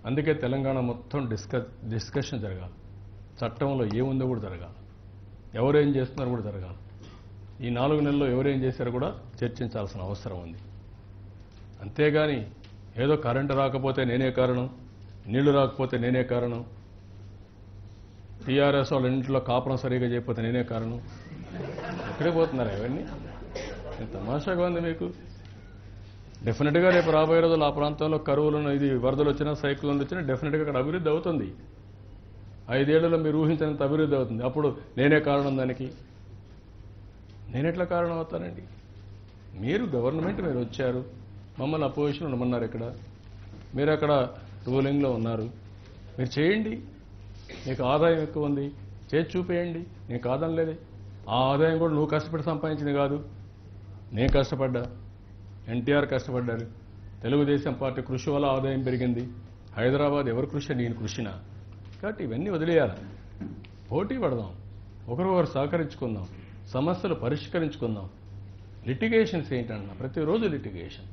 అందుకే తెలంగాణ మొత్తం డిస్కషన్ జరగాలి. చట్టంలో ఏముందో కూడా జరగాలి. ఎవరేం చేస్తున్నారో కూడా జరగాలి. ఈ 4 నెలల్లో ఎవరేం చేశారో కూడా చర్చించాల్సిన అవసరం ఉంది. అంతేగాని ఏదో కరెంటు రాకపోతే నేనే కారణం, నీళ్లు రాకపోతే నేనే కారణం, టీఆర్ఎస్ వాళ్ళ ఇంట్లో కాపురం సరిగా చేయకపోతే నేనే కారణం, ఎక్కడే పోతున్నారు అవన్నీ? తమాషాగా ఉంది మీకు. డెఫినెట్గా రేపు రాబోయే రోజులు ఆ ప్రాంతంలో కరువులను ఇది వరదలు వచ్చినా సైక్లోన్లు వచ్చినా డెఫినెట్గా అక్కడ అభివృద్ధి అవుతుంది. 5 ఏళ్లలో మీరు ఊహించినంత అభివృద్ధి అవుతుంది. అప్పుడు నేనే కారణం దానికి? నేనెట్లా కారణం అవుతానండి? మీరు గవర్నమెంట్ మీరు వచ్చారు, మమ్మల్ని అపోజిషన్ ఉండమన్నారు. ఇక్కడ మీరు అక్కడ రూలింగ్లో ఉన్నారు, మీరు చేయండి. మీకు ఆదాయం ఎక్కువ ఉంది, చేసి చూపేయండి. నేను కాదనలేదే. ఆ ఆదాయం కూడా నువ్వు కష్టపడి సంపాదించింది కాదు, నేను కష్టపడ్డా, ఎన్టీఆర్ కష్టపడ్డారు. తెలుగుదేశం పార్టీ కృషి వల్ల ఆదాయం పెరిగింది. హైదరాబాద్ ఎవరి కృషి? నేను కృషినా? కాబట్టి ఇవన్నీ వదిలేయాలి. పోటీ పడదాం, ఒకరికొకరు సహకరించుకుందాం, సమస్యలు పరిష్కరించుకుందాం. లిటిగేషన్స్ ఏంటన్నా? ప్రతిరోజు లిటిగేషన్.